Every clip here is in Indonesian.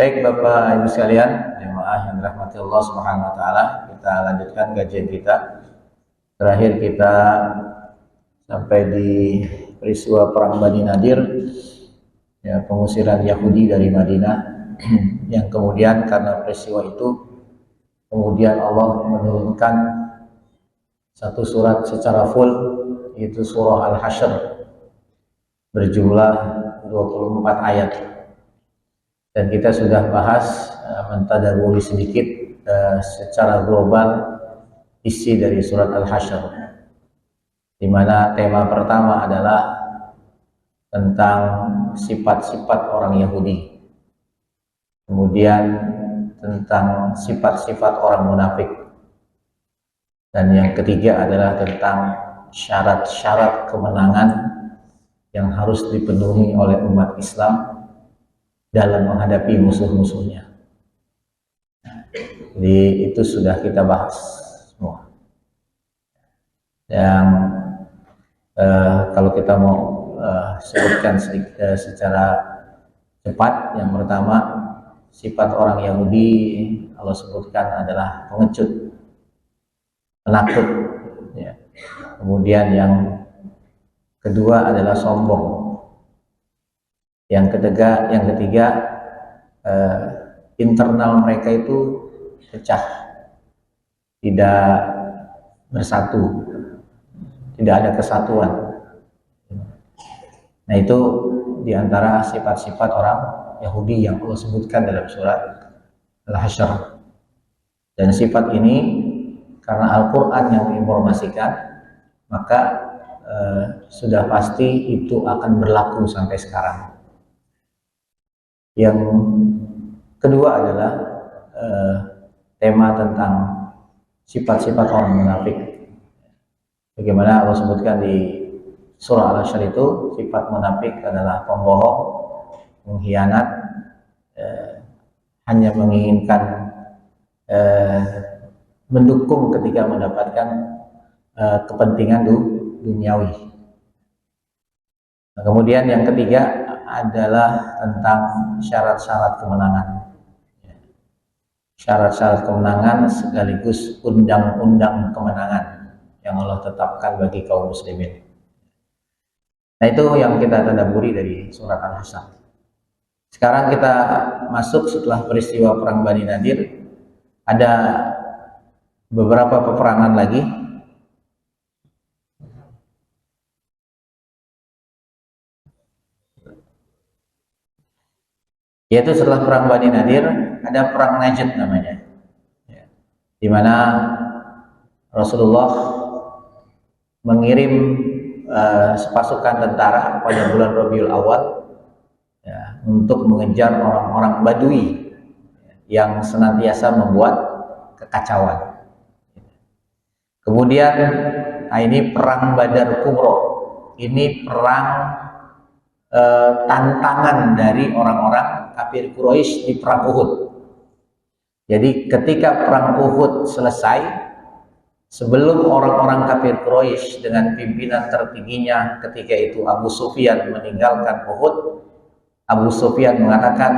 Baik Bapak Ibu sekalian, jemaah yang dirahmati Allah Subhanahu wa taala, kita lanjutkan kajian kita. Terakhir kita sampai di peristiwa perang Bani Nadir, ya, pengusiran Yahudi dari Madinah yang kemudian karena peristiwa itu kemudian Allah menurunkan satu surat secara full, yaitu surah Al-Hasyr berjumlah 24 ayat. Dan kita sudah bahas mentadaburi sedikit secara global isi dari surat Al-Hasyr, di mana tema pertama adalah tentang sifat-sifat orang Yahudi, kemudian tentang sifat-sifat orang munafik, dan yang ketiga adalah tentang syarat-syarat kemenangan yang harus dipenuhi oleh umat Islam dalam menghadapi musuh-musuhnya. Jadi itu sudah kita bahas semua. Yang kalau kita mau sebutkan secara cepat, yang pertama sifat orang Yahudi Allah sebutkan adalah pengecut, penakut. Ya. Kemudian yang kedua adalah sombong. Yang ketiga internal mereka itu pecah, tidak bersatu, tidak ada kesatuan. Nah, itu diantara sifat-sifat orang Yahudi yang Allah sebutkan dalam surat Al-Hasyr. Dan sifat ini karena Al-Quran yang menginformasikan, maka sudah pasti itu akan berlaku sampai sekarang. Yang kedua adalah tema tentang sifat-sifat orang munafik. Bagaimana Allah sebutkan di surah Al-Hasyr itu, sifat munafik adalah pembohong, mengkhianat, hanya menginginkan mendukung ketika mendapatkan kepentingan duniawi. Nah, kemudian yang ketiga adalah tentang syarat-syarat kemenangan. Syarat-syarat kemenangan sekaligus undang-undang kemenangan yang Allah tetapkan bagi kaum muslimin. Nah, itu yang kita tadabburi dari surat Al-Hasyr. Sekarang kita masuk setelah peristiwa perang Bani Nadir, ada beberapa peperangan lagi. Yaitu setelah perang Bani Nadir ada perang Najd namanya, ya, di mana Rasulullah mengirim sepasukan tentara pada bulan Rabiul Awal, ya, untuk mengejar orang-orang Badui yang senantiasa membuat kekacauan. Kemudian, nah ini perang Badar Kubro, ini perang tantangan dari orang-orang kafir Quraisy di perang Uhud. Jadi ketika perang Uhud selesai, sebelum orang-orang kafir Quraisy dengan pimpinan tertingginya ketika itu Abu Sufyan meninggalkan Uhud, Abu Sufyan mengatakan,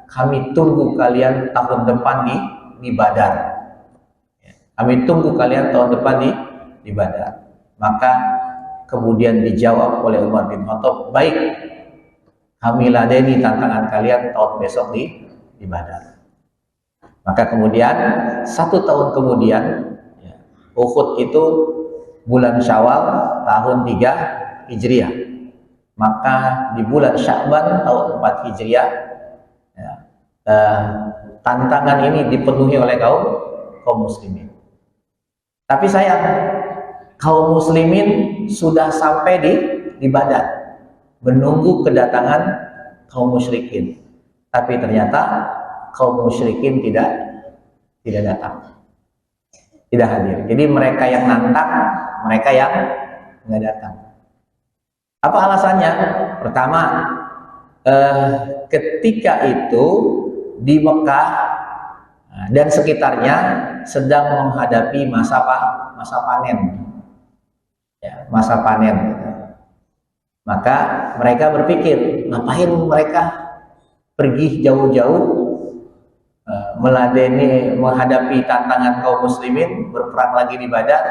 kami tunggu kalian tahun depan di Badar. Kami tunggu kalian tahun depan di Badar. Maka kemudian dijawab oleh Umar bin Khattab, baik, kami ladeni tantangan kalian tahun besok di Badar. Maka kemudian 1 tahun kemudian, ya, Uhud itu bulan Syawal tahun 3 Hijriah. Maka di bulan Sya'ban tahun 4 Hijriah, ya, tantangan ini dipenuhi oleh kaum muslimin. Tapi sayang, kaum muslimin sudah sampai di Badar, menunggu kedatangan kaum musyrikin. Tapi ternyata kaum musyrikin tidak datang, tidak hadir. Jadi mereka yang nantang, mereka yang nggak datang. Apa alasannya? Pertama, ketika itu di Mekah dan sekitarnya sedang menghadapi masa panen, ya, masa panen. Maka mereka berpikir, ngapain mereka pergi jauh-jauh meladeni menghadapi tantangan kaum muslimin berperang lagi di Badar,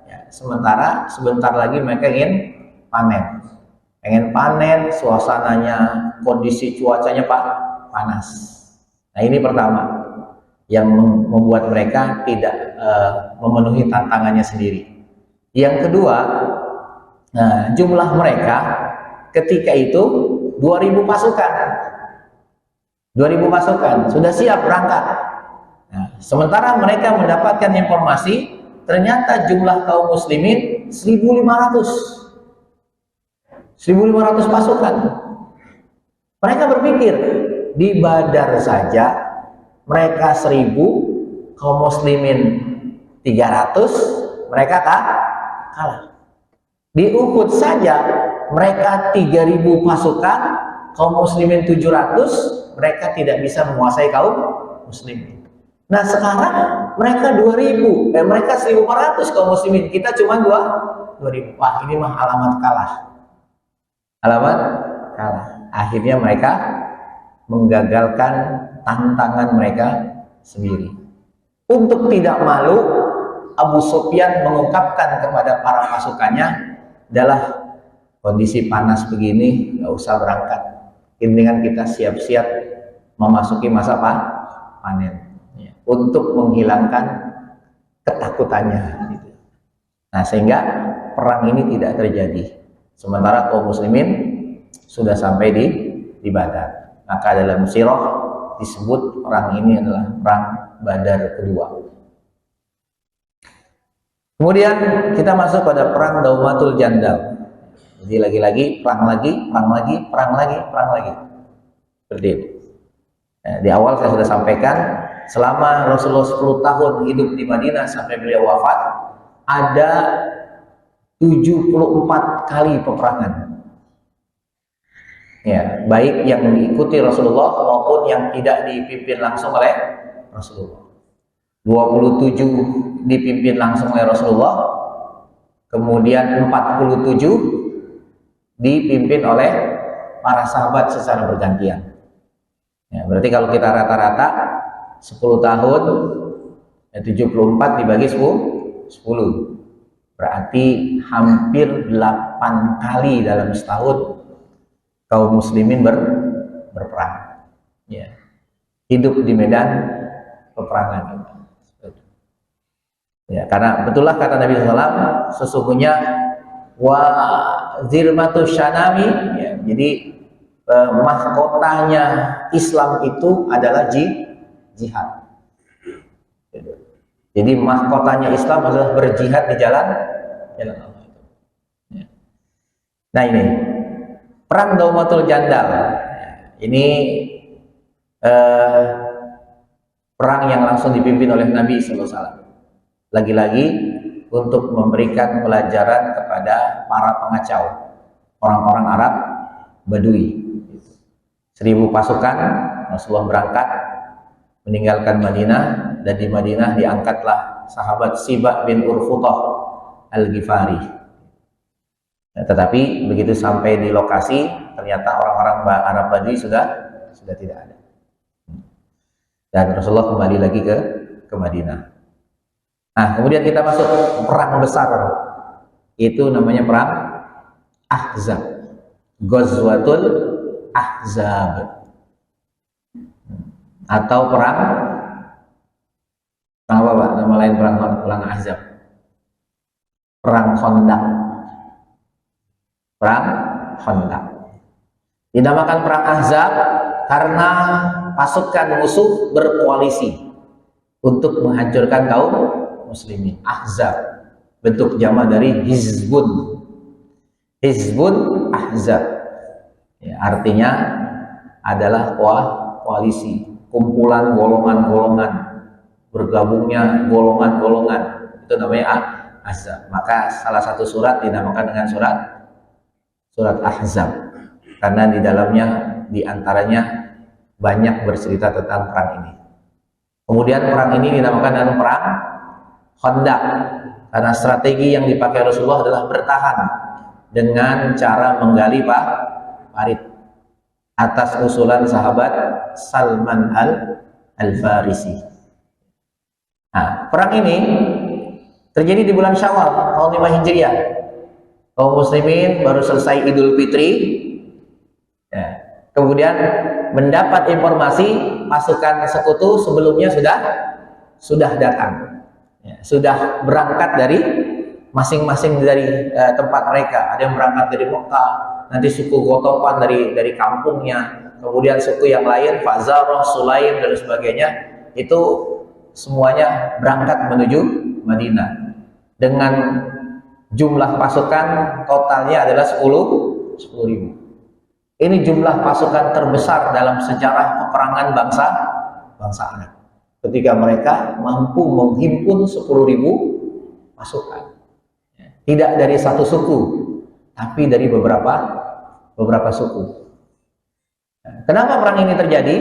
ya, sementara sebentar lagi mereka ingin panen, suasananya, kondisi cuacanya panas. Nah ini pertama yang membuat mereka tidak memenuhi tantangannya sendiri. Yang kedua, jumlah mereka ketika itu 2000 pasukan. 2000 pasukan sudah siap berangkat. Nah, sementara mereka mendapatkan informasi ternyata jumlah kaum muslimin 1.500 pasukan. Mereka berpikir di Badar saja mereka 1.000, kaum muslimin 300, mereka kalah. Di Uhud saja mereka 3.000 pasukan, kaum muslimin 700, mereka tidak bisa menguasai kaum muslimin. Nah sekarang mereka 2.000, mereka 1.400 kaum muslimin, kita cuma 2.000. Wah ini mah alamat kalah. Akhirnya mereka menggagalkan tantangan mereka sendiri. Untuk tidak malu, Abu Sufyan mengungkapkan kepada para pasukannya, adalah kondisi panas begini, nggak usah berangkat. Dengan kita siap-siap memasuki masa panen, ya, untuk menghilangkan ketakutannya. Gitu. Nah sehingga perang ini tidak terjadi. Sementara kaum muslimin sudah sampai di Badar. Maka dalam sirah disebut perang ini adalah perang Badar kedua. Kemudian kita masuk pada perang Daumatul Jandal. Jadi lagi-lagi perang lagi. Seperti itu. Nah, di awal saya sudah sampaikan, selama Rasulullah 10 tahun hidup di Madinah sampai beliau wafat, ada 74 kali peperangan. Ya, baik yang diikuti Rasulullah maupun yang tidak dipimpin langsung oleh Rasulullah. 27 dipimpin langsung oleh Rasulullah, kemudian 47 dipimpin oleh para sahabat secara bergantian. Ya, berarti kalau kita rata-rata 10 tahun, ya 74 dibagi 10, berarti hampir 8 kali dalam setahun kaum muslimin berperang. Ya. Hidup di medan peperangan. Ya, karena betullah kata Nabi SAW, sesungguhnya wa zirmatu syanami, ya, jadi mahkotanya Islam itu adalah jihad. Jadi mahkotanya Islam adalah berjihad di jalan Allah. Ya. Nah ini perang Daumatul Jandal. Ini perang yang langsung dipimpin oleh Nabi SAW. Lagi-lagi untuk memberikan pelajaran kepada para pengacau, orang-orang Arab Badui. 1.000 pasukan Rasulullah berangkat meninggalkan Madinah, dan di Madinah diangkatlah sahabat Sibak bin Urfutah Al-Ghifari. Nah, tetapi begitu sampai di lokasi, ternyata orang-orang Arab Badui sudah tidak ada. Dan Rasulullah kembali lagi ke Madinah. Nah, kemudian kita masuk perang besar. Itu namanya perang Ahzab. Ghazwatul Ahzab. Atau perang apa Pak? Nama lain perang Ahzab. Perang Khandaq. Perang Khandaq. Dinamakan perang Ahzab karena pasukan musuh berkoalisi untuk menghancurkan kaum muslimin. Ahzab bentuk jama dari Hizbun. Hizbun Ahzab, ya, artinya adalah koalisi, kumpulan golongan-golongan, bergabungnya golongan-golongan, itu namanya Ahzab. Maka salah satu surat dinamakan dengan surat Ahzab karena di dalamnya diantaranya banyak bercerita tentang perang ini. Kemudian perang ini dinamakan dengan perang Khandaq karena strategi yang dipakai Rasulullah adalah bertahan dengan cara menggali parit atas usulan sahabat Salman Al-Farisi. Nah, perang ini terjadi di bulan Syawal tahun 5 Hijriah. Kaum muslimin baru selesai Idul Fitri, ya, kemudian mendapat informasi pasukan sekutu sebelumnya sudah datang, ya, sudah berangkat dari masing-masing dari tempat mereka. Ada yang berangkat dari Mekah, nanti suku Gotopan dari kampungnya, kemudian suku yang lain Fazarah, Sulaim dan sebagainya, itu semuanya berangkat menuju Madinah dengan jumlah pasukan totalnya adalah 10.000. Ini jumlah pasukan terbesar dalam sejarah peperangan bangsa Arab. Ketika mereka mampu menghimpun 10.000 pasukan. Tidak dari satu suku, tapi dari beberapa suku. Kenapa perang ini terjadi?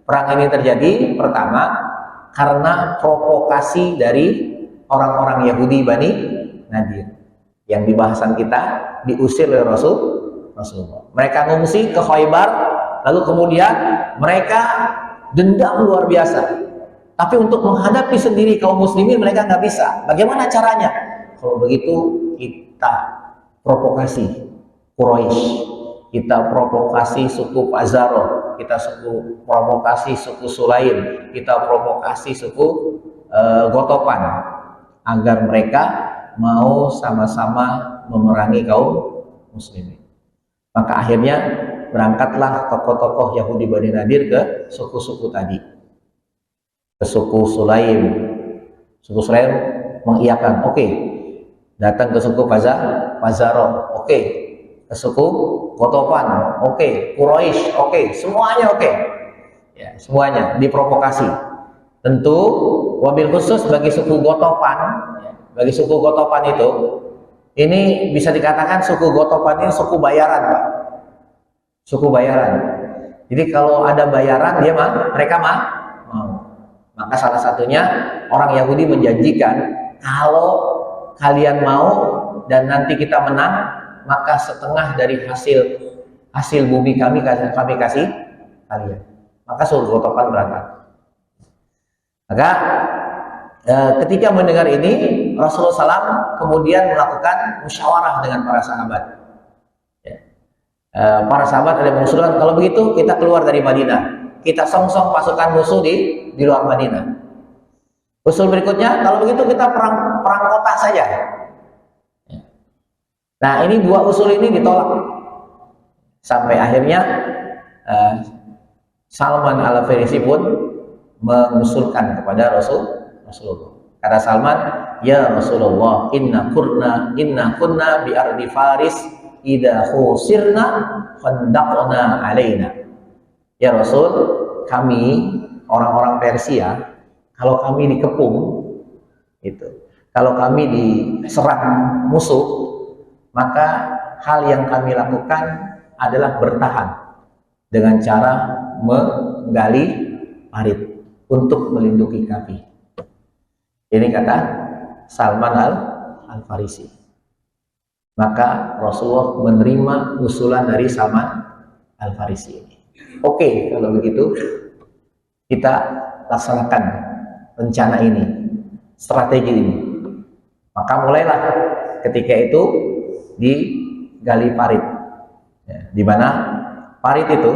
Perang ini terjadi pertama karena provokasi dari orang-orang Yahudi Bani Nadir yang di bahasan kita diusir oleh Rasulullah. Mereka ngungsi ke Khaybar, lalu kemudian mereka dendam luar biasa. Tapi untuk menghadapi sendiri kaum muslimin mereka nggak bisa. Bagaimana caranya? Kalau begitu kita provokasi Quraisy, kita provokasi suku Fazarah, kita provokasi suku Sulaim, kita provokasi suku Gotopan, agar mereka mau sama-sama memerangi kaum muslimin. Maka akhirnya berangkatlah tokoh-tokoh Yahudi Bani Nadir ke suku-suku tadi, ke suku Sulaim. Suku Sulaim mengiyakan, oke. Datang ke suku Fazarah, oke. Ke suku Gotopan, oke. Quraisy, oke. Semuanya oke. Ya, semuanya diprovokasi. Tentu wabil khusus bagi suku Gotopan, bagi suku Gotopan itu, ini bisa dikatakan suku Gotopan ini suku bayaran, Pak. Suku bayaran. Jadi kalau ada bayaran mereka mau. Maka salah satunya orang Yahudi menjanjikan, kalau kalian mau dan nanti kita menang, maka setengah dari hasil bumi kami kasih kalian. Maka suku Gotopan berangkat. Maka ketika mendengar ini, Rasulullah SAW kemudian melakukan musyawarah dengan para sahabat. Ya. Para sahabat ada yang mengusulkan, kalau begitu kita keluar dari Madinah, kita songsong pasukan musuh di luar Madinah. Usul berikutnya, kalau begitu kita perang kota saja. Ya. Nah, ini dua usul ini ditolak. Sampai akhirnya Salman Al-Farisi pun mengusulkan kepada Rasulullah. Kata Salman, ya Rasulullah, inna kunna bi ardi Faris idza khusirna khandaqna alaina. Ya Rasul, kami orang-orang Persia, kalau kami dikepung kalau kami diserang musuh, maka hal yang kami lakukan adalah bertahan dengan cara menggali parit untuk melindungi kami. Ini kata Salman Al-Farisi. Maka Rasulullah menerima usulan dari Salman Al-Farisi ini. Oke, kalau begitu kita laksanakan rencana ini, strategi ini. Maka mulailah ketika itu digali parit. Ya, di mana parit itu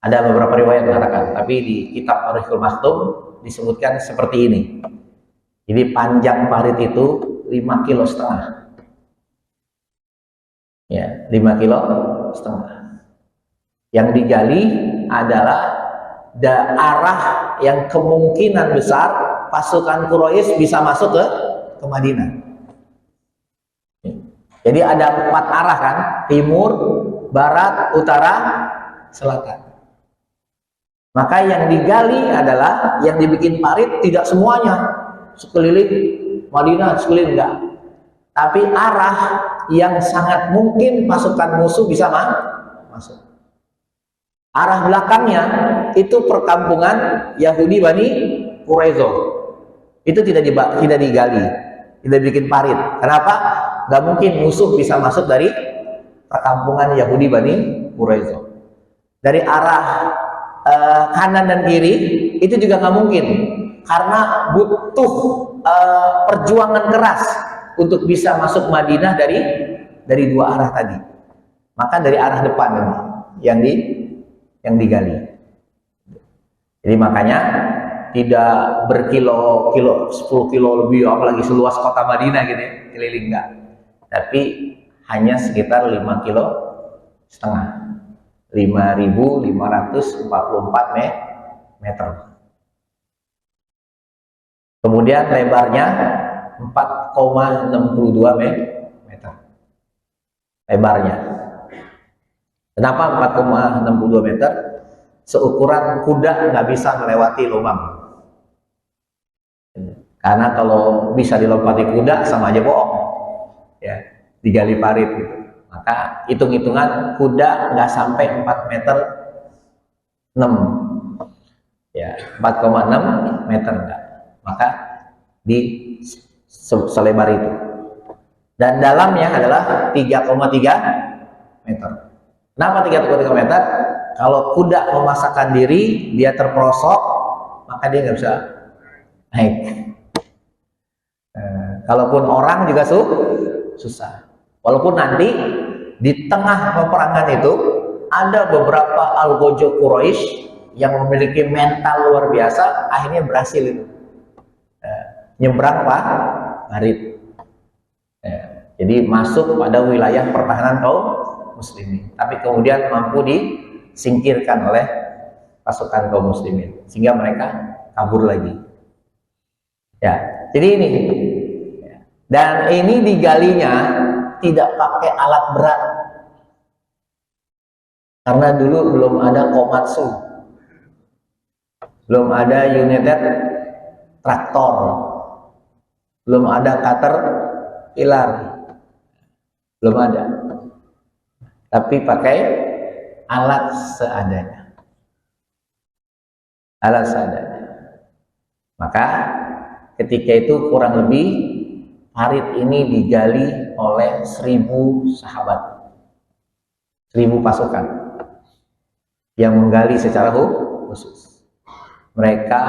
ada beberapa riwayat mengatakan, tapi di kitab Ar-Rikhul Maktum disebutkan seperti ini. Jadi panjang parit itu 5,5 kilo. Ya, 5,5 kilo. Yang digali adalah arah yang kemungkinan besar pasukan Quraisy bisa masuk ke Madinah. Jadi ada 4 arah kan, timur, barat, utara, selatan. Maka yang digali adalah, yang dibikin parit tidak semuanya sekeliling Madinah, sekeliling enggak. Tapi arah yang sangat mungkin pasukan musuh bisa masuk. Arah belakangnya itu perkampungan Yahudi Bani Quraizo. Itu tidak digali, tidak dibikin parit. Kenapa? Gak mungkin musuh bisa masuk dari perkampungan Yahudi Bani Quraizo. Dari arah kanan dan kiri itu juga nggak mungkin, karena butuh perjuangan keras untuk bisa masuk Madinah dari dua arah tadi. Maka dari arah depan ini yang digali. Jadi makanya tidak berkilo-kilo, 10 kilo lebih, apalagi seluas kota Madinah gitu ya, keliling enggak. Tapi hanya sekitar 5,5 kilo, 5.544 meter. Kemudian lebarnya 4,62 meter. Lebarnya. Kenapa 4,62 meter? Seukuran kuda nggak bisa melewati lubang. Karena kalau bisa dilompati kuda sama aja bohong. Ya, digali parit gitu. Maka hitung-hitungan kuda nggak sampai 4 meter 6. Ya, 4,6 meter enggak. Maka di selebar itu. Dan dalamnya adalah 3,3 meter. Kenapa 3,3 meter? Kalau kuda memaksakan diri, dia terperosok, maka dia nggak bisa naik. Kalaupun orang juga susah. Walaupun nanti di tengah peperangan itu ada beberapa algojo Quraisy yang memiliki mental luar biasa, akhirnya berhasil itu nyebrang parit. Jadi masuk pada wilayah pertahanan kaum muslimin, tapi kemudian mampu disingkirkan oleh pasukan kaum muslimin sehingga mereka kabur lagi. Ya, jadi ini. Dan ini digalinya tidak pakai alat berat. Karena dulu belum ada Komatsu. Belum ada United Traktor. Belum ada Caterpillar. Belum ada. Tapi pakai alat seadanya. Alat seadanya. Maka ketika itu kurang lebih parit ini digali oleh 1.000 sahabat, 1.000 pasukan yang menggali secara khusus. Mereka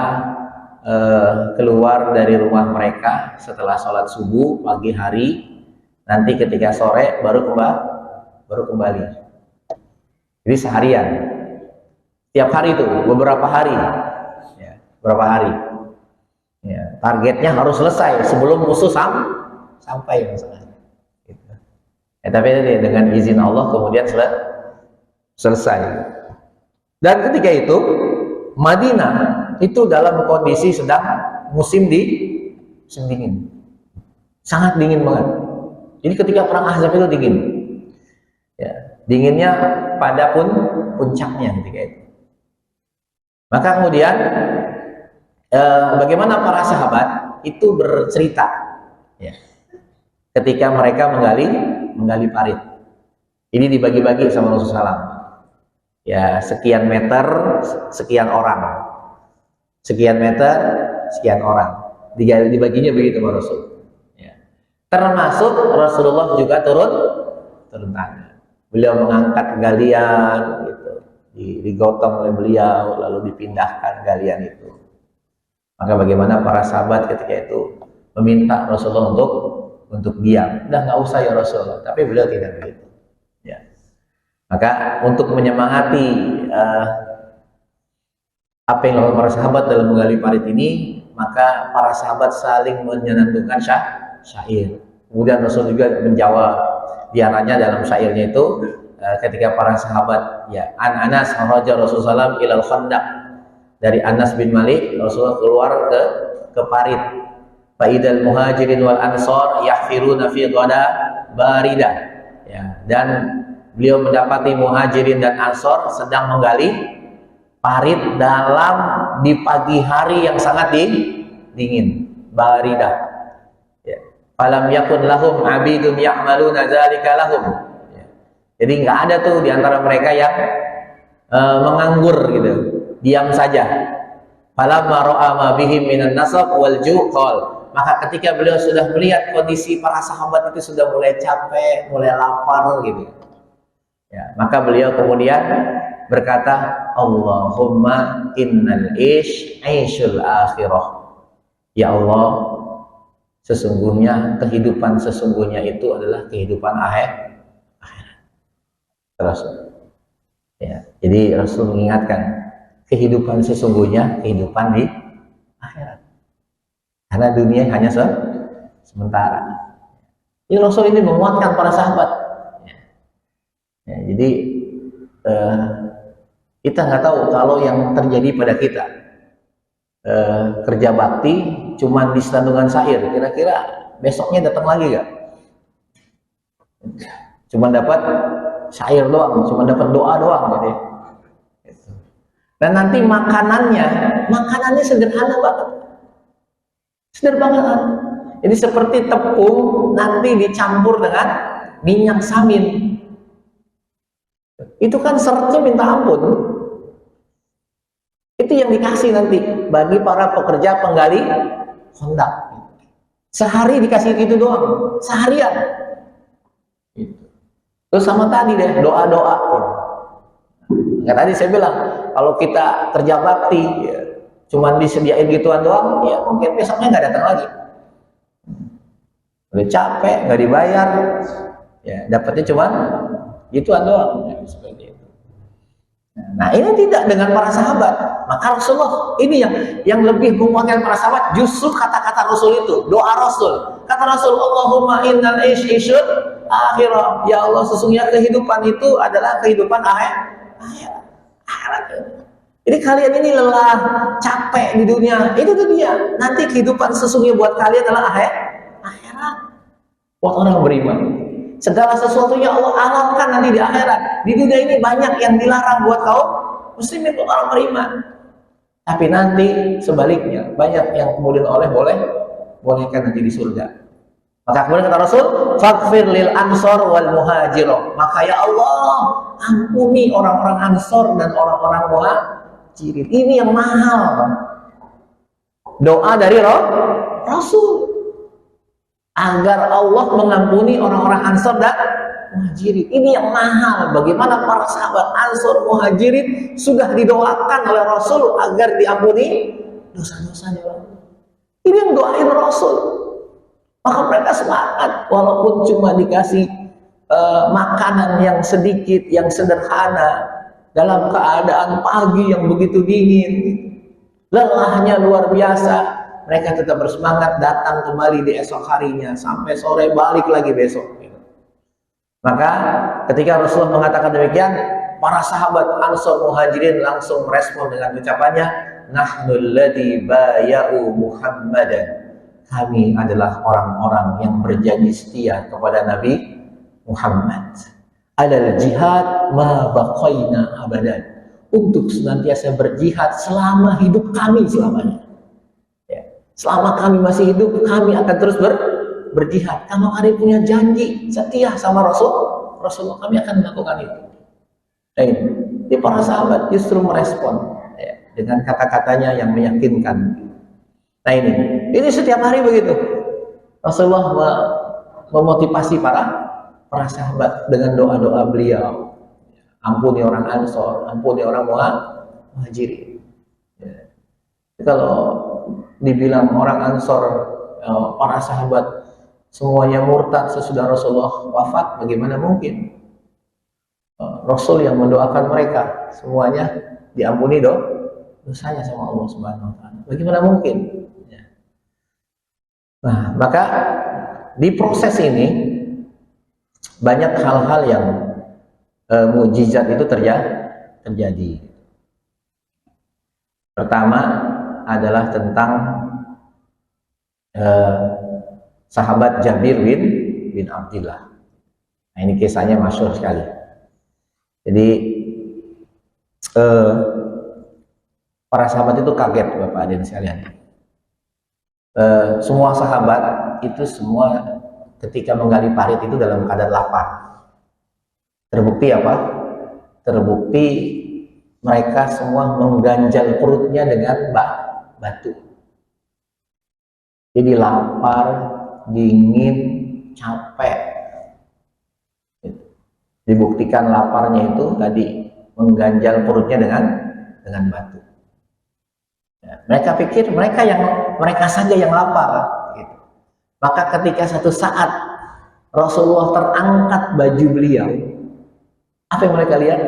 keluar dari rumah mereka setelah sholat subuh pagi hari, nanti ketika sore baru kembali. Jadi seharian, tiap hari itu beberapa hari, ya, beberapa hari. Ya, targetnya harus selesai sebelum musuh sampai misalnya. Gitu. Ya, tapi dengan izin Allah kemudian selesai. Dan ketika itu Madinah itu dalam kondisi sedang musim dingin, sangat dingin banget. Jadi ketika perang Ahzab itu dingin. Ya, dinginnya pada puncaknya ketika itu. Maka kemudian bagaimana para sahabat itu bercerita ya, ketika mereka menggali parit. Ini dibagi-bagi sama Rasulullah SAW. Ya, sekian meter, sekian orang. Sekian meter, sekian orang. Dibaginya begitu sama Rasul. Ya. Termasuk Rasulullah juga turun tangan. Beliau mengangkat galian gitu, digotong oleh beliau, lalu dipindahkan galian itu. Maka bagaimana para sahabat ketika itu meminta Rasulullah untuk diam. Udah nggak usah ya Rasulullah. Tapi beliau tidak begitu. Ya. Maka untuk menyemangati apa yang dilakukan para sahabat dalam menggali parit ini, maka para sahabat saling menyenandungkan syair. Kemudian Rasul juga menjawab. Diantaranya dalam syairnya itu ketika para sahabat ya Anas kharaja Rasulullah ilal khandaq. Dari Anas bin Malik, Rasulullah keluar ke parit. Faidal muhajirin wal ansor yahfiruna fi ghada barida. Ya, dan beliau mendapati muhajirin dan ansor sedang menggali parit di pagi hari yang sangat dingin, barida. Ya. Falam yakun lahum abidun ya'maluna dzalika lahum. Ya. Jadi nggak ada tuh di antara mereka yang menganggur gitu. Diam saja. Falamma ra'a ma bihim minan nasab wal ju' qol. Maka ketika beliau sudah melihat kondisi para sahabat itu sudah mulai capek, mulai lapar gitu. Ya, maka beliau kemudian berkata, Allahumma innal aishul akhirah. Ya Allah, sesungguhnya kehidupan sesungguhnya itu adalah kehidupan akhirat. Terus ya, jadi Rasul mengingatkan kehidupan sesungguhnya kehidupan di akhirat. Karena dunia hanya sementara. Ini Rasul ini menguatkan para sahabat. Ya, jadi kita nggak tahu kalau yang terjadi pada kita kerja bakti cuma di sandungan syair, kira-kira besoknya datang lagi nggak? Cuma dapat syair doang, cuma dapat doa doang gitu. Dan nanti makanannya sederhana banget. Sederhana. Jadi seperti tepung nanti dicampur dengan minyak samin. Itu kan seretnya minta ampun. Itu yang dikasih nanti bagi para pekerja penggali honda. Sehari dikasih gitu doang, seharian. Terus sama tadi deh doa-doa. Ya, tadi saya bilang kalau kita kerja bakti ya, cuman disediain gituan doang, ya mungkin besoknya nggak datang lagi. Udah capek, nggak dibayar, ya dapatnya cuman gituan doang. Ya, seperti itu. Nah ini tidak dengan para sahabat. Maka Rasulullah ini yang lebih menguatkan para sahabat justru kata-kata Rasul itu, doa Rasul. Kata Rasul, Allahumma innal aishul akhirah. Ya Allah, sesungguhnya kehidupan itu adalah kehidupan akhirat. Jadi kalian ini lelah, capek di dunia, itu tuh dia. Nanti kehidupan sesungguhnya buat kalian adalah akhirat. Buat orang beriman. Segala sesuatunya Allah alalkan nanti di akhirat. Di dunia ini banyak yang dilarang buat kaum muslimin, buat orang beriman. Tapi nanti sebaliknya banyak yang kemudian bolehkan nanti di surga. Maka kemudian kata Rasul, faghfir lil ansor wal muhajirah. Maka ya Allah, ampuni orang-orang ansor dan orang-orang muhajirin. Ini yang mahal. Doa dari Rasul agar Allah mengampuni orang-orang ansor dan muhajirin. Ini yang mahal. Bagaimana para sahabat ansor muhajirin sudah didoakan oleh Rasul agar diampuni dosa-dosanya. Ini yang doain Rasul. Maka mereka semangat walaupun cuma dikasih makanan yang sedikit, yang sederhana, dalam keadaan pagi yang begitu dingin, lelahnya luar biasa, mereka tetap bersemangat datang kembali di esok harinya sampai sore, balik lagi besok. Maka ketika Rasulullah mengatakan demikian, para sahabat Ansor Muhajirin langsung merespon dengan ucapannya, nahnul ladzi baya'u Muhammadan. Kami adalah orang-orang yang berjanji setia kepada Nabi Muhammad. Adalah jihad ma baqaina abadan. Untuk senantiasa berjihad selama hidup kami selamanya. Ya. Selama kami masih hidup, kami akan terus berjihad. Kalau kami punya janji setia sama Rasulullah, kami akan melakukan itu. Nah, ini para sahabat justru merespon ya, dengan kata-katanya yang meyakinkan. Nah ini setiap hari begitu. Rasulullah memotivasi para sahabat dengan doa-doa beliau. Ampuni orang Ansor, ampuni orang Muhajirin. Ya. Kalau dibilang orang Ansor, para sahabat semuanya murtad sesudah Rasulullah wafat, bagaimana mungkin? Rasul yang mendoakan mereka semuanya diampuni dosanya sama Allah Subhanahu wa taala. Bagaimana mungkin? Nah, maka di proses ini banyak hal-hal yang mukjizat itu terjadi. Pertama adalah tentang sahabat Jabir bin Abdillah. Nah, ini kisahnya masyhur sekali. Jadi para sahabat itu kaget, Bapak Adin sekalian. Semua sahabat itu semua ketika menggali parit itu dalam keadaan lapar. Terbukti apa? Terbukti mereka semua mengganjal perutnya dengan batu. Jadi lapar, dingin, capek. Dibuktikan laparnya itu tadi mengganjal perutnya dengan batu. Ya, mereka pikir mereka saja yang lapar. Gitu. Maka ketika satu saat Rasulullah terangkat baju beliau, apa yang mereka lihat?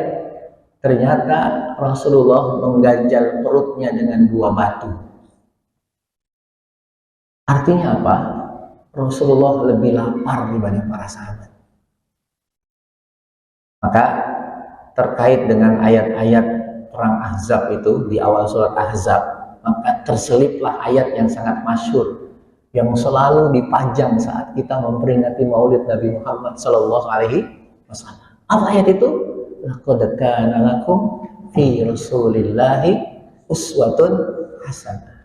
Ternyata Rasulullah mengganjal perutnya dengan 2 batu. Artinya apa? Rasulullah lebih lapar dibanding para sahabat. Maka terkait dengan ayat-ayat perang Ahzab itu di awal surat Ahzab, maka terseliplah ayat yang sangat masyhur yang selalu dipajang saat kita memperingati Maulid Nabi Muhammad sallallahu alaihi wasallam. Apa ayat itu? Laqad kana lakum fi Rasulillahi uswatun hasanah.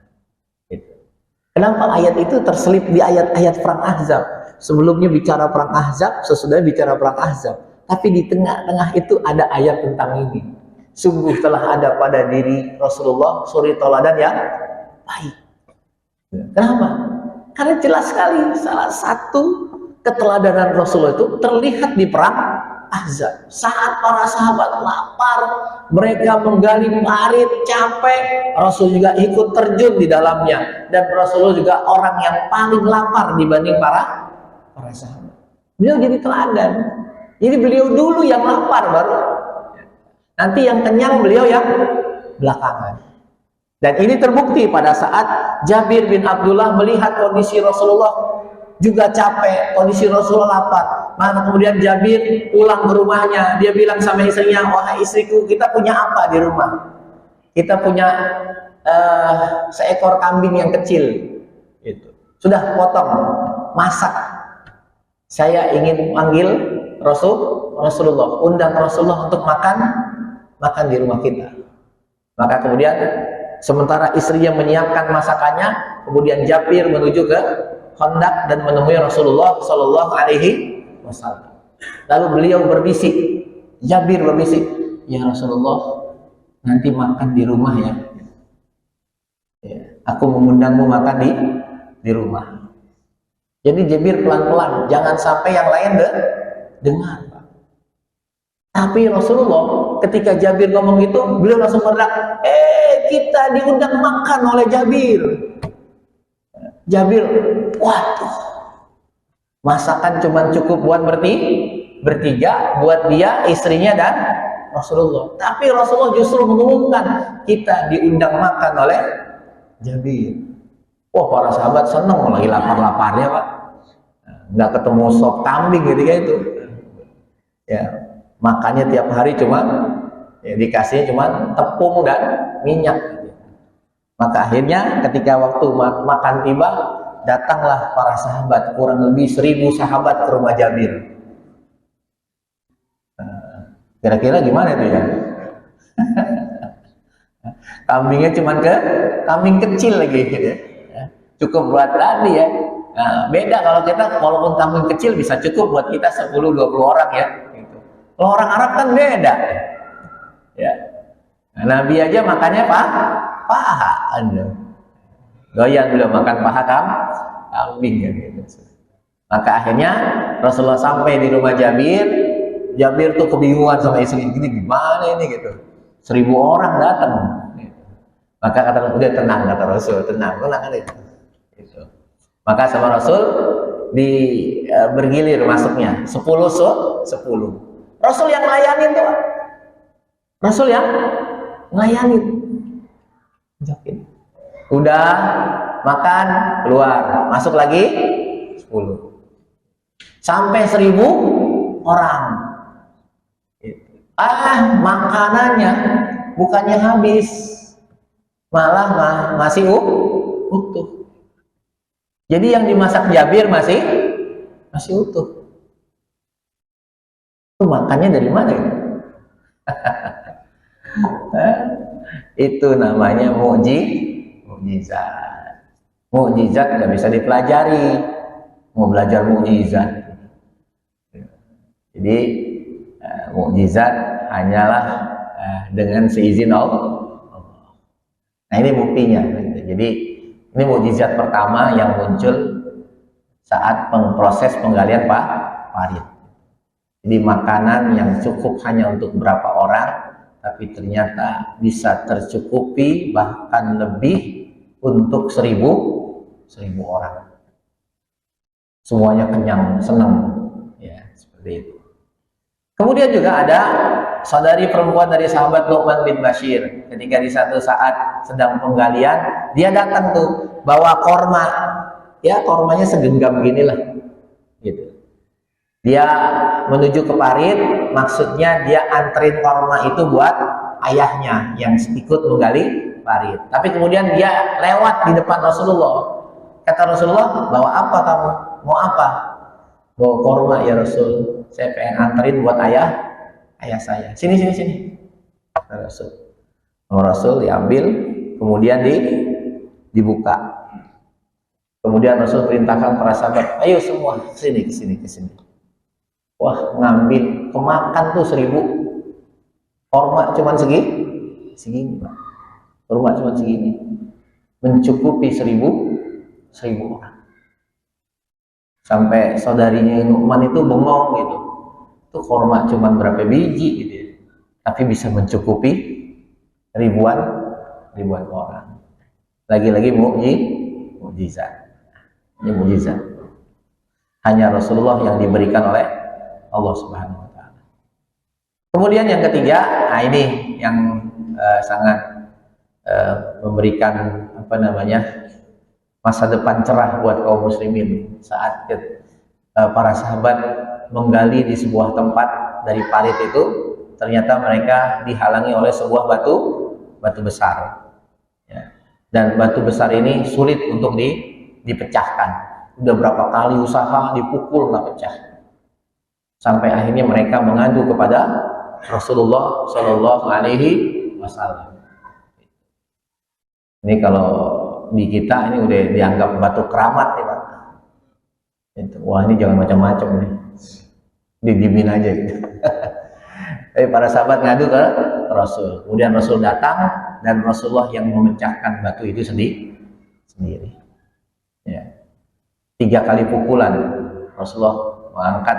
Kenapa ayat itu terselip di ayat-ayat perang Ahzab? Sebelumnya bicara perang Ahzab, sesudahnya bicara perang Ahzab. Tapi di tengah-tengah itu ada ayat tentang ini. Sungguh telah ada pada diri Rasulullah suri toladan yang baik. Kenapa? Karena jelas sekali salah satu keteladanan Rasulullah itu terlihat di perang Ahzab. Saat para sahabat lapar, mereka menggali parit, capek, Rasul juga ikut terjun di dalamnya. Dan Rasulullah juga orang yang paling lapar dibanding para sahabat. Beliau jadi teladan. Jadi beliau dulu yang lapar, baru nanti yang kenyang beliau yang belakangan. Dan ini terbukti pada saat Jabir bin Abdullah melihat kondisi Rasulullah juga capek, kondisi Rasulullah lapar. Maka kemudian Jabir pulang ke rumahnya, dia bilang sama istrinya, wahai istriku, kita punya apa di rumah? Kita punya seekor kambing yang kecil, itu sudah potong, masak. Saya ingin panggil Rasulullah, undang Rasulullah untuk makan di rumah kita. Maka kemudian sementara istrinya menyiapkan masakannya, kemudian Jabir menuju ke Khandaq dan menemui Rasulullah Shallallahu Alaihi Wasallam. Lalu beliau berbisik, Jabir berbisik, ya Rasulullah, nanti makan di rumah ya. Aku mengundangmu makan di rumah. Jadi Jabir pelan-pelan, jangan sampai yang lain dengar. Tapi Rasulullah ketika Jabir ngomong itu, beliau langsung berkata, kita diundang makan oleh Jabir. Jabir, waduh, masakan cuma cukup buat bertiga, buat dia, istrinya dan Rasulullah. Tapi Rasulullah justru mengumumkan kita diundang makan oleh Jabir. Wah, para sahabat seneng, lagi lapar-laparnya Pak. Nggak ketemu sop kambing gitu itu. Ya, makannya tiap hari cuma dikasihnya cuma tepung dan minyak. Maka akhirnya ketika waktu makan tiba, datanglah para sahabat, kurang lebih 1000 sahabat ke rumah Jabir. Kira-kira gimana itu ya? Kambingnya cuma kambing kecil lagi gitu ya. Cukup buat tadi ya. Nah, beda kalau kita, walaupun kambing kecil bisa cukup buat kita 10-20 orang ya gitu. Kalau orang Arab kan beda ya. Nah, Nabi aja makannya paha ada. Doyan beliau makan paha kambing ya gitu. Maka akhirnya Rasulullah sampai di rumah Jabir. Jabir tuh kebingungan sama istri, gini gimana ini gitu. 1000 orang datang. Gitu. Maka kata udah tenang, kata Rasul, tenang aja. Gitu. Maka sama Rasul bergilir masuknya 10. Rasul yang ngelayanin tuh. Rasul yang ngelayanin. Udah makan, keluar, masuk lagi 10. Sampai 1000 orang. Makanannya bukannya habis, malah masih utuh. Jadi yang dimasak Jabir masih utuh. Itu makannya dari mana itu? Itu namanya mukjizat. Mukjizat nggak bisa dipelajari. Mau belajar mukjizat. Jadi mukjizat hanyalah dengan seizin Allah. Nah ini buktinya. Jadi ini mukjizat pertama yang muncul saat proses penggalian parit. Jadi makanan yang cukup hanya untuk berapa orang tapi ternyata bisa tercukupi bahkan lebih untuk 1.000 orang. Semuanya kenyang, senang, ya seperti itu. Kemudian juga ada saudari perempuan dari sahabat Nu'man bin Bashir. Ketika di satu saat sedang penggalian, dia datang tuh bawa korma, ya kormanya segenggam ginilah, gitu. Dia menuju ke parit, maksudnya dia anterin korma itu buat ayahnya yang ikut menggali parit. Tapi kemudian dia lewat di depan Rasulullah. Kata Rasulullah, bawa apa kamu? Mau apa? Bawa korma ya Rasul. Saya pengen anterin buat ayah saya. Sini. Kata Rasul. Rasul diambil, kemudian dibuka. Kemudian Rasul perintahkan para sahabat, ayo semua ke sini. Wah, ngambil, kemakan tuh 1.000. Korma cuman segini. Korma cuman segini. Mencukupi 1.000 orang. Sampai saudarinya Nu'man itu bengong gitu. Itu korma cuman berapa biji gitu ya. Tapi bisa mencukupi ribuan orang. Lagi-lagi mukjizat. Ini mukjizat. Hanya Rasulullah yang diberikan oleh Allah Subhanahu wa taala. Kemudian yang ketiga, nah ini yang sangat memberikan masa depan cerah buat kaum muslimin saat para sahabat menggali di sebuah tempat dari parit itu, ternyata mereka dihalangi oleh sebuah batu besar, ya. Dan batu besar ini sulit untuk dipecahkan. Udah berapa kali usaha dipukul nggak pecah, sampai akhirnya mereka mengadu kepada Rasulullah Shallallahu Alaihi Wasallam. Ini kalau di kita ini udah dianggap batu keramat nih Pak. Wah ini jangan macam-macam nih, didiemin aja gitu. Tapi para sahabat ngadu ke Rasul. Kemudian Rasul datang dan Rasulullah yang memecahkan batu itu sendiri. Ya. 3 kali pukulan Rasulullah mengangkat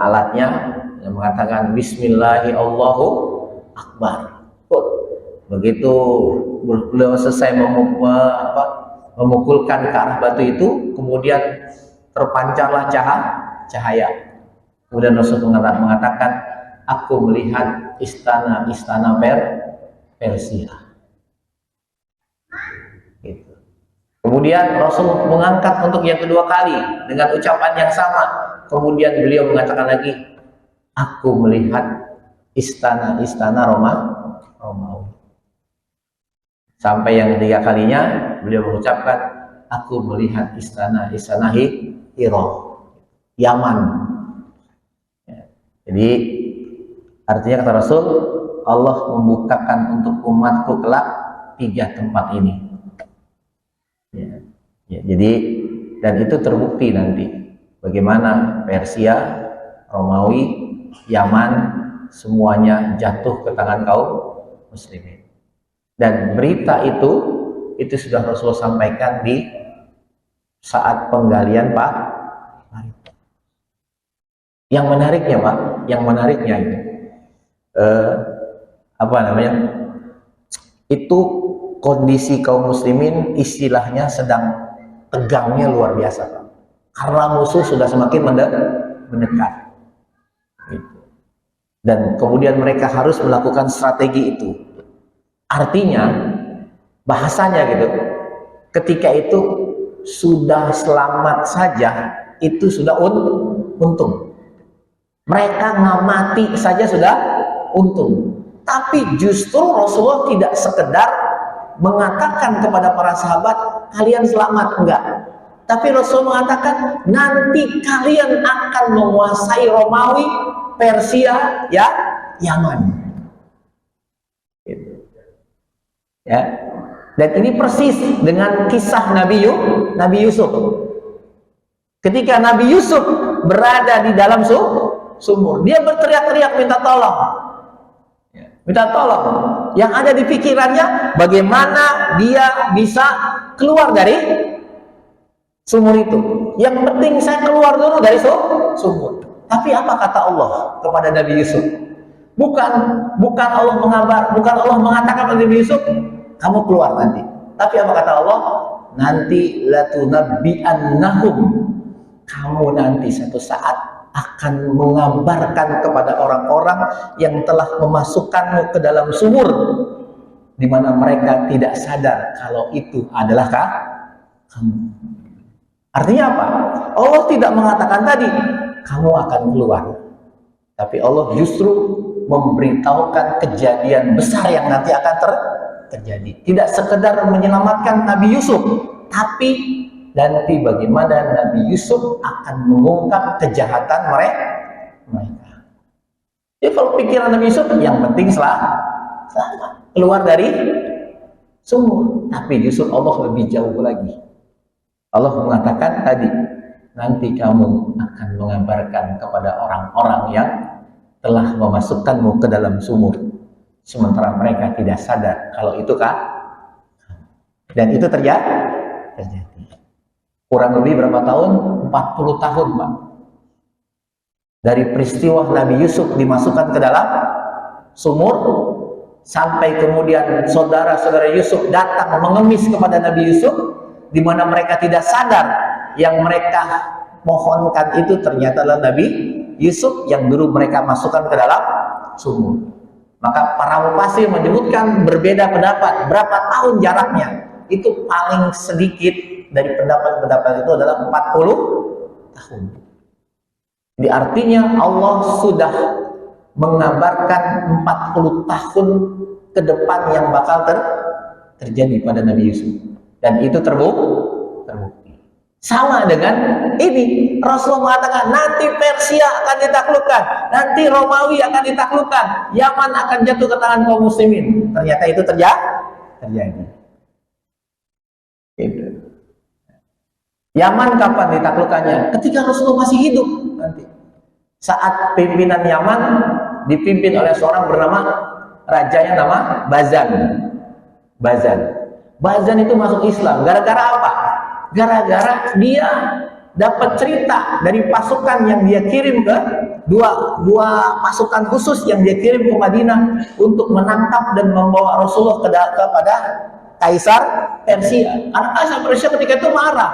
alatnya dan mengatakan Bismillahi Allahu Akbar. Begitu beliau selesai memukulkan ke arah batu itu, kemudian terpancarlah cahaya. Kemudian Rasul mengatakan, aku melihat istana Persia. Gitu. Kemudian Rasul mengangkat untuk yang kedua kali dengan ucapan yang sama. Kemudian beliau mengatakan lagi, aku melihat istana Romawi. Sampai yang ketiga kalinya beliau mengucapkan, aku melihat istana Hiro, Yaman. Ya. Jadi artinya kata Rasul, Allah membukakan untuk umatku kelak 3 tempat ini. Ya, jadi dan itu terbukti nanti bagaimana Persia, Romawi, Yaman semuanya jatuh ke tangan kaum muslimin. Dan berita itu sudah Rasul sampaikan di saat penggalian parit. Yang menariknya ini itu kondisi kaum muslimin istilahnya sedang tegangnya luar biasa Pak. Karena musuh sudah semakin mendekat. Gitu. Dan kemudian mereka harus melakukan strategi itu. Artinya bahasanya gitu, ketika itu sudah selamat saja itu sudah untung. Mereka nggak mati saja sudah untung. Tapi justru Rasulullah tidak sekedar mengatakan kepada para sahabat kalian selamat, enggak. Tapi Rasul mengatakan nanti kalian akan menguasai Romawi, Persia, ya, Yaman. Ya, dan ini persis dengan kisah Nabi Yusuf. Ketika Nabi Yusuf berada di dalam sumur, dia berteriak-teriak minta tolong. Yang ada di pikirannya bagaimana dia bisa keluar dari sumur itu. Yang penting saya keluar dulu dari sumur. Tapi apa kata Allah kepada Nabi Yusuf? Bukan, bukan Allah mengabar, bukan Allah mengatakan pada Nabi Yusuf, kamu keluar nanti. Tapi apa kata Allah? Nanti latunabbi'annahum, kamu nanti satu saat akan mengabarkan kepada orang-orang yang telah memasukkanmu ke dalam sumur, di mana mereka tidak sadar kalau itu adalah kamu. Artinya apa? Allah tidak mengatakan tadi kamu akan keluar, tapi Allah justru memberitahukan kejadian besar yang nanti akan terjadi. Tidak sekedar menyelamatkan Nabi Yusuf, tapi nanti bagaimana Nabi Yusuf akan mengungkap kejahatan mereka. Jadi kalau pikiran Nabi Yusuf, yang penting selamat, keluar dari sumur. Tapi justru Allah lebih jauh lagi. Allah mengatakan tadi, nanti kamu akan mengabarkan kepada orang-orang yang telah memasukkanmu ke dalam sumur, sementara mereka tidak sadar kalau itu dan itu terjadi. Kurang lebih berapa tahun? 40 tahun, Pak. Dari peristiwa Nabi Yusuf dimasukkan ke dalam sumur, sampai kemudian saudara-saudara Yusuf datang mengemis kepada Nabi Yusuf, di mana mereka tidak sadar yang mereka mohonkan itu ternyata adalah Nabi Yusuf yang dulu mereka masukkan ke dalam sumur. Maka para mufasir menyebutkan berbeda pendapat berapa tahun jaraknya. Itu paling sedikit dari pendapat-pendapat itu adalah 40 tahun. Jadi artinya Allah sudah mengabarkan 40 tahun ke depan yang bakal terjadi pada Nabi Yusuf. Dan itu terbukti. Sama dengan ini, Rasulullah mengatakan nanti Persia akan ditaklukkan, nanti Romawi akan ditaklukkan, Yaman akan jatuh ke tangan kaum muslimin. Ternyata itu terjadi. Gitu. Yaman kapan ditaklukkannya? Ketika Rasulullah masih hidup nanti. Saat pimpinan Yaman dipimpin oleh seorang bernama rajanya nama Bazan itu masuk Islam. Gara-gara apa? Gara-gara dia dapat cerita dari pasukan yang dia kirim ke dua pasukan khusus yang dia kirim ke Madinah untuk menangkap dan membawa Rasulullah kepada Kaisar Persia. Karena Kaisar Persia ketika itu marah.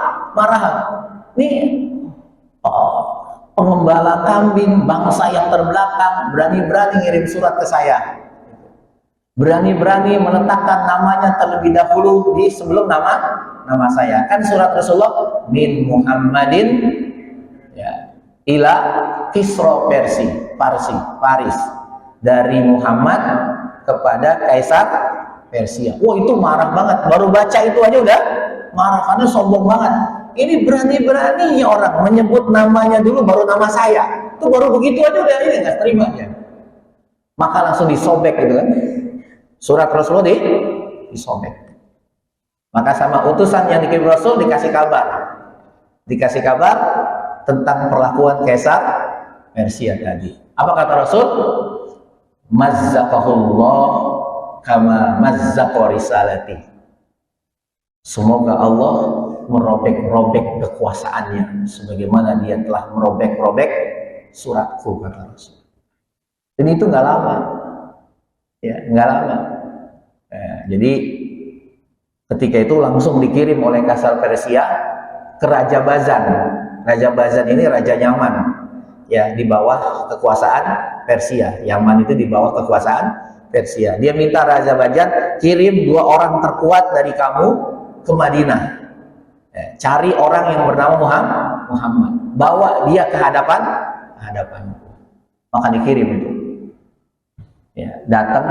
Nih pengembala kambing bangsa yang terbelakang berani-berani ngirim surat ke saya. Berani-berani meletakkan namanya terlebih dahulu di sebelum nama saya. Kan surat Rasulullah min Muhammadin ya, ila Kisra Paris. Dari Muhammad kepada Kaisar Persia. Wah, itu marah banget. Baru baca itu aja udah marah karena sombong banget. Ini berani-beraninya orang menyebut namanya dulu baru nama saya. Itu baru begitu aja udah ini nggak terima aja. Maka langsung disobek gitu kan. Surat Rasulullah disobek. Maka sama utusan yang dikirim Rasul dikasih kabar tentang perlakuan Kaisar Persia tadi. Apa kata Rasul? Mazzaqahullah kama mazzaqa risalati. Semoga Allah merobek-robek kekuasaannya sebagaimana dia telah merobek-robek suratku, kata Rasul. Dan itu nggak lama. Ya, nggak lama. Jadi ketika itu langsung dikirim oleh Kaisar Persia ke Raja Bazan. Raja Bazan ini raja Yaman, ya, di bawah kekuasaan Persia. Yaman itu di bawah kekuasaan Persia. Dia minta Raja Bazan kirim 2 orang terkuat dari kamu ke Madinah. Cari orang yang bernama Muhammad. Bawa dia ke hadapanku. Maka dikirim itu. Ya, datang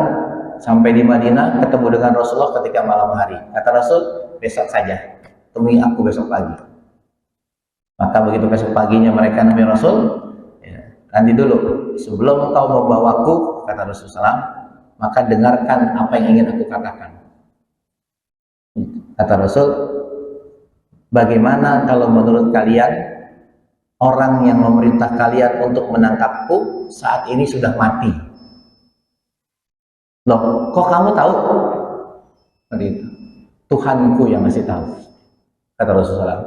sampai di Madinah, ketemu dengan Rasulullah ketika malam hari. Kata Rasul, besok saja, temui aku besok pagi. Maka begitu besok paginya mereka nemui Rasul, ya, nanti dulu, sebelum kau membawaku, kata Rasulullah, maka dengarkan apa yang ingin aku katakan. Kata Rasul, bagaimana kalau menurut kalian orang yang memerintah kalian untuk menangkapku saat ini sudah mati? Loh, kok kamu tahu? Tuhanku yang masih tahu, kata Rasulullah.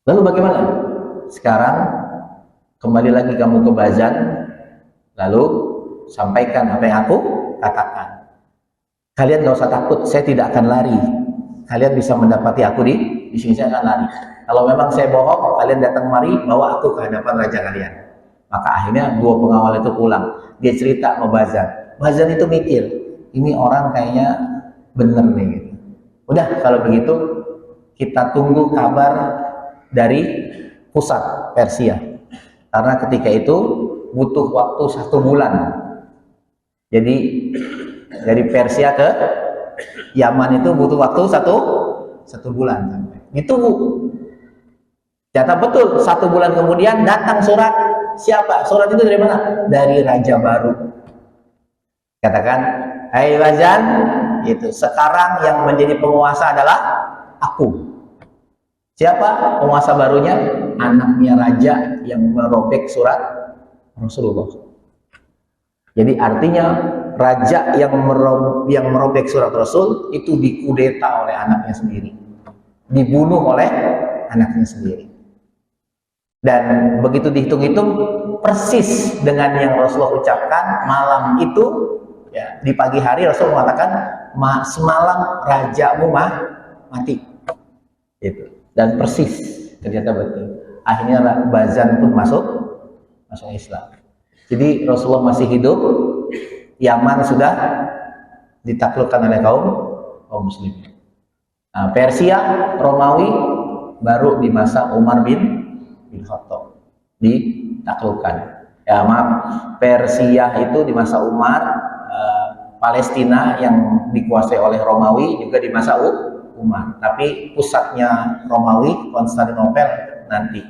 Lalu bagaimana? Sekarang kembali lagi kamu ke Bazan, Lalu sampaikan apa yang aku katakan. Kalian gak usah takut, saya tidak akan lari. Kalian bisa mendapati aku di sini, saya akan lari. Kalau memang saya bohong, kalian datang mari, bawa aku ke hadapan raja kalian. Maka akhirnya dua pengawal itu pulang. Dia cerita sama Bazan. Bazan itu mikir, ini orang kayaknya bener nih. Gitu. Udah, kalau begitu kita tunggu kabar dari pusat Persia. Karena ketika itu butuh waktu 1 bulan. Jadi dari Persia ke Yaman itu butuh waktu satu bulan sampai. Ditunggu. Ternyata betul 1 bulan kemudian datang surat. Siapa? Surat itu dari mana? Dari Raja Baru. Katakan, hai Bazan, itu sekarang yang menjadi penguasa adalah aku. Siapa penguasa barunya? Anaknya raja yang merobek surat Rasulullah. Jadi artinya raja yang merobek surat Rasul itu dikudeta oleh anaknya sendiri, dibunuh oleh anaknya sendiri. Dan begitu dihitung-hitung persis dengan yang Rasulullah ucapkan malam itu, ya, di pagi hari Rasul mengatakan semalam rajamu mati, itu. Dan persis ternyata betul. Akhirnya Bazan pun masuk Islam. Jadi Rasulullah masih hidup, Yaman sudah ditaklukkan oleh kaum muslimin. Nah, Persia, Romawi baru di masa Umar bin Khattab ditaklukkan. Ya maaf, Persia itu di masa Umar, Palestina yang dikuasai oleh Romawi juga di masa Umar. Tapi pusatnya Romawi, Konstantinopel nanti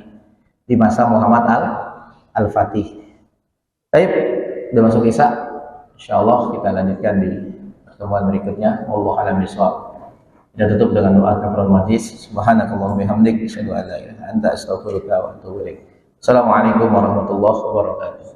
di masa Muhammad Al-Fatih. Baik, udah masuk Isya. Insyaallah kita lanjutkan di pertemuan berikutnya. Wallahu a'lam bishawab. Kita tutup dengan doa kafaratul majlis. Subhanakallahumma bihamdik, asyhadu an la ilaha illa anta, astaghfiruka wa atubu ilaik. Assalamualaikum warahmatullahi wabarakatuh.